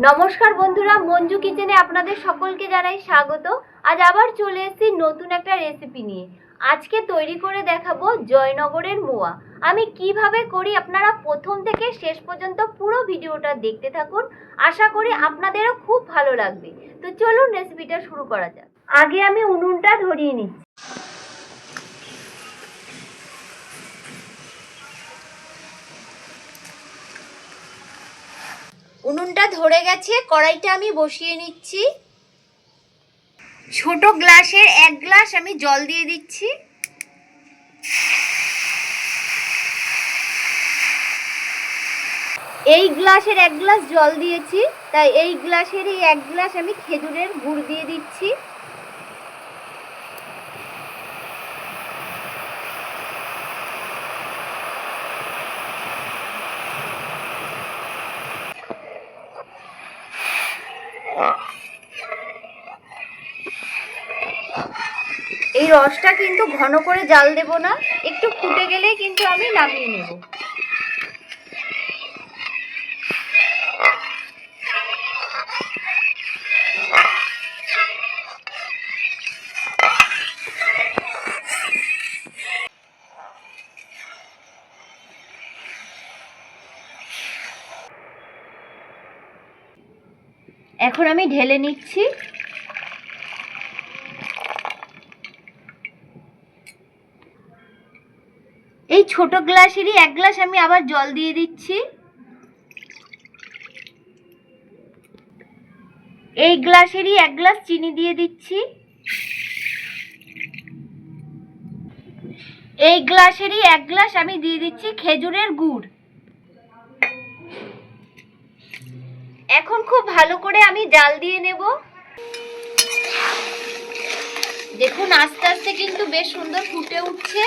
নমস্কার বন্ধুরা, মঞ্জু কিচেনে আপনাদের সকলকে জানাই স্বাগত। আজ আবার চলে এসেছি নতুন একটা রেসিপি নিয়ে। আজকে তৈরি করে দেখাবো জয়নগরের মোয়া। আমি কিভাবে করি আপনারা প্রথম থেকে শেষ পর্যন্ত পুরো ভিডিওটা দেখতে থাকুন। আশা করি আপনাদেরও খুব ভালো লাগবে। তো চলুন রেসিপিটা শুরু করা যাক। আগে আমি উনুনটা ধরিয়ে নিচ্ছি। উনুনটা ধরে গেছে, কড়াইটা আমি বসিয়ে নিচ্ছি। ছোট গ্লাসের 1 গ্লাস আমি জল দিয়ে দিচ্ছি। এই গ্লাসের 1 গ্লাস জল দিয়েছি, তাই এই গ্লাসেরই 1 গ্লাস আমি খেজুরের গুড় দিয়ে দিচ্ছি। এই রসটা কিন্তু ঘন করে জাল দেব না, একটু ফুটে গেলেই কিন্তু আমি নামিয়ে নেব। এখন আমি ঢেলে নিচ্ছি। এই ছোট গ্লাসেরই 1 গ্লাস আমি আবার জল দিয়ে দিচ্ছি। এই গ্লাসেরই 1 গ্লাস চিনি দিয়ে দিচ্ছি। এই গ্লাসেরই 1 গ্লাস আমি দিয়ে দিচ্ছি খেজুরের গুড়। এখন খুব ভালো করে আমি জাল দিয়ে নেব। দেখুন আস্তে আস্তে কিন্তু বেশ সুন্দর ফুটে উঠছে।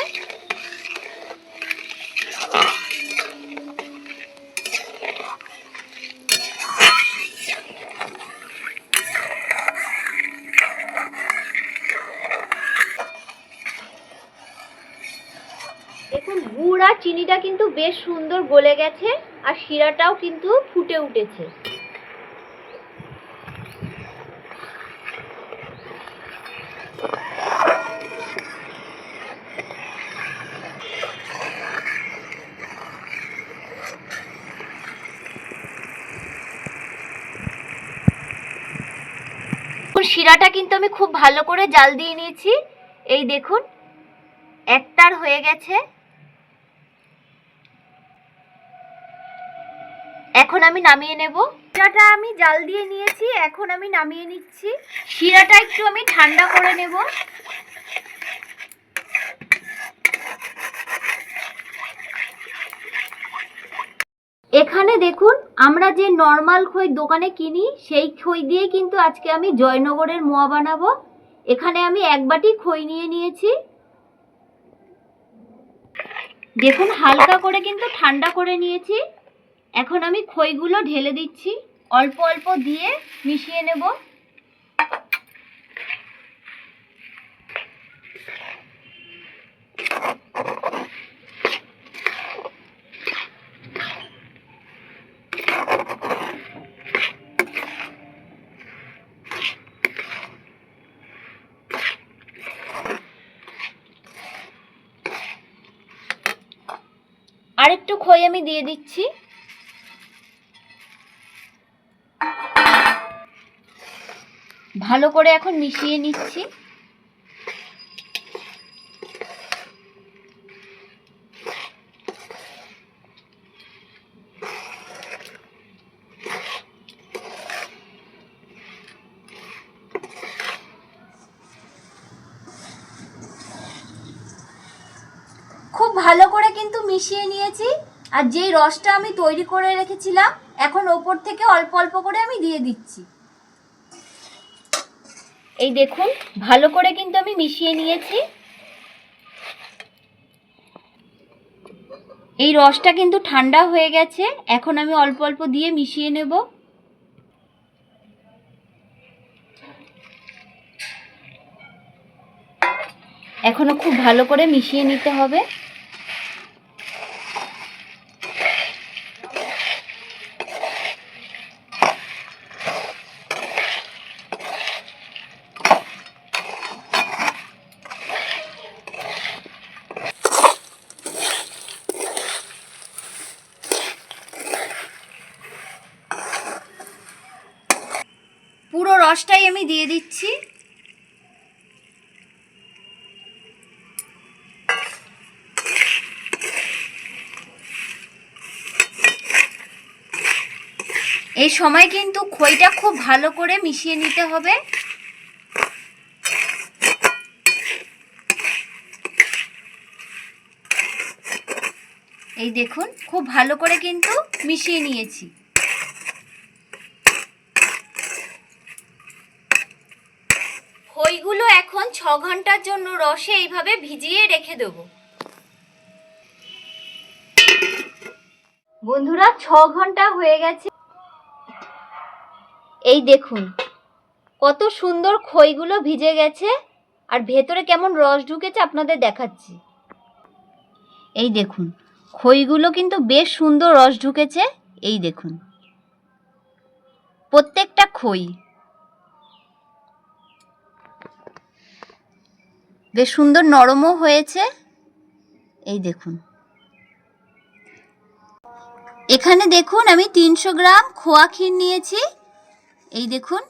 দেখুন গুড় আর চিনিটা কিন্তু বেশ সুন্দর গলে গেছে, আর শিরাটাও কিন্তু ফুটে উঠেছে। শিরাটা কিন্তু আমি খুব ভালো করে জাল দিয়ে নিয়েছি। এই দেখুন একটার হয়ে গেছে। এখন আমি নামিয়ে নেব। শিরাটা আমি জাল দিয়ে নিয়েছি, এখন আমি নামিয়ে নিচ্ছি। শিরাটা একটু আমি ঠান্ডা করে নেব। এখানে দেখুন আমরা যে নর্মাল খই দোকানে কিনি সেই খই দিয়ে কিন্তু আজকে আমি জয়নগরের মোয়া বানাবো। এখানে আমি 1 বাটি খই নিয়ে নিয়েছি। দেখুন হালকা করে কিন্তু ঠান্ডা করে নিয়েছি। এখন আমি খইগুলো ঢেলে দিচ্ছি, অল্প অল্প দিয়ে মিশিয়ে নেব। আরেকটু খই আমি দিয়ে দিচ্ছি। ভালো করে এখন মিশিয়ে নিচ্ছি। খুব ভালো করে কিন্তু মিশিয়ে নিয়েছি। আর যেই রসটা আমি তৈরি করে রেখেছিলাম এখন ওপর থেকে অল্প অল্প করে আমি দিয়ে দিচ্ছি। এই দেখুন ভালো করে কিন্তু আমি মিশিয়ে নিয়েছি। এই রসটা কিন্তু ঠান্ডা হয়ে গেছে, এখন আমি অল্প অল্প দিয়ে মিশিয়ে নেব। এখনো খুব ভালো করে মিশিয়ে নিতে হবে। পুরো রসটাই আমি দিয়ে দিচ্ছি। এই সময় কিন্তু খইটা খুব ভালো করে মিশিয়ে নিতে হবে। এই দেখুন খুব ভালো করে কিন্তু মিশিয়ে নিয়েছি। খইগুলো এখন 6 ঘন্টার জন্য রসে এইভাবে ভিজিয়ে রেখে দেব। বন্ধুরা 6 ঘন্টা হয়ে গেছে। এই দেখুন কত সুন্দর খইগুলো ভিজে গেছে আর ভেতরে কেমন রস ঢুকেছে আপনাদের দেখাচ্ছি। এই দেখুন খইগুলো কিন্তু বেশ সুন্দর রস ঢুকেছে। এই দেখুন প্রত্যেকটা খই বেশ সুন্দর নরমও হয়েছে। এই দেখুন এখানে দেখুন আমি 300 গ্রাম খোয়া ক্ষীর নিয়েছি। এই দেখুন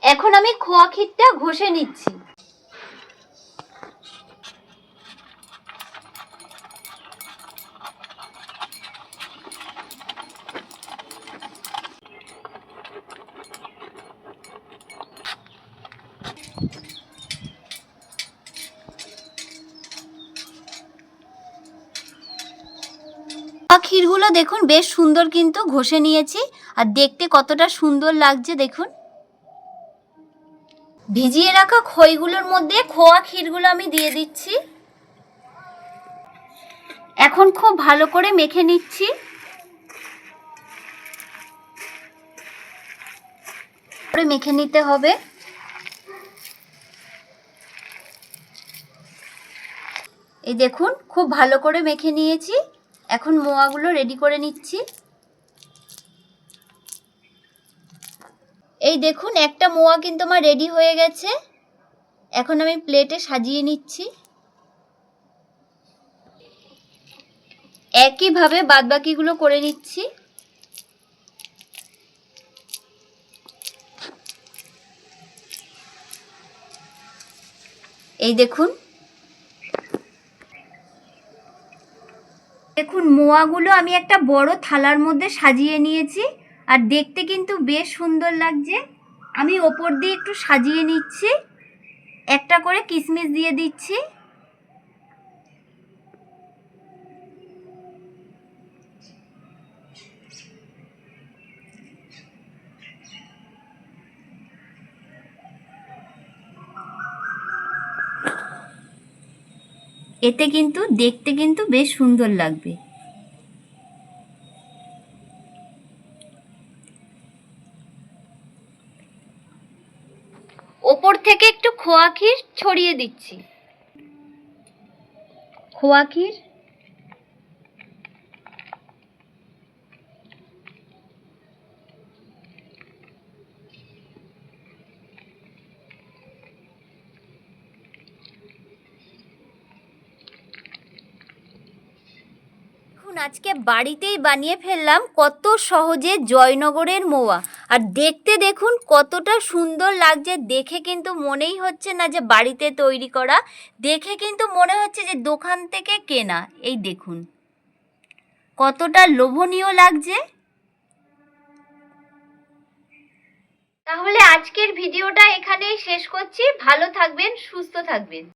এখন আমি খোয়া ক্ষীরটা ঘষে নিচ্ছি। ক্ষীরগুলো দেখুন বেশ সুন্দর কিন্তু ঘষে নিয়েছি আর দেখতে কতটা সুন্দর লাগছে দেখুন। ভিজিয়ে রাখা খইগুলোর মধ্যে খোয়া ক্ষীরগুলো আমি দিয়ে দিচ্ছি। এখন খুব ভালো করে মেখে নিচ্ছি। মেখে নিতে হবে। এই দেখুন খুব ভালো করে মেখে নিয়েছি। এখন মোয়াগুলো রেডি করে নিচ্ছি। এই দেখুন একটা মোয়া কিন্তু আমার রেডি হয়ে গেছে। এখন আমি প্লেটে সাজিয়ে নিচ্ছি। একইভাবে বাদবাকিগুলো করে নিচ্ছি। এই দেখুন দেখুন মোয়াগুলো আমি একটা বড় থালার মধ্যে সাজিয়ে নিয়েছি আর দেখতে কিন্তু বেশ সুন্দর লাগছে। আমি ওপর দিয়ে একটু সাজিয়ে নিচ্ছি। একটা করে কিশমিশ দিয়ে দিচ্ছি। এতে কিন্তু দেখতে কিন্তু বেশ সুন্দর লাগবে। ওপর থেকে একটু খোয়া ক্ষীর ছড়িয়ে দিচ্ছি। খোয়া ক্ষীর আজকে বাড়িতেই বানিয়ে ফেললাম কত সহজে জয়নগরের মোয়া। আর দেখতে দেখুন কতটা সুন্দর লাগছে। দেখে কিন্তু মনেই হচ্ছে না যে বাড়িতে তৈরি করা, দেখে কিন্তু মনে হচ্ছে যে দোকান থেকে কেনা। এই দেখুন কতটা লোভনীয় লাগছে। তাহলে আজকের ভিডিওটা এখানেই শেষ করছি। ভালো থাকবেন, সুস্থ থাকবেন।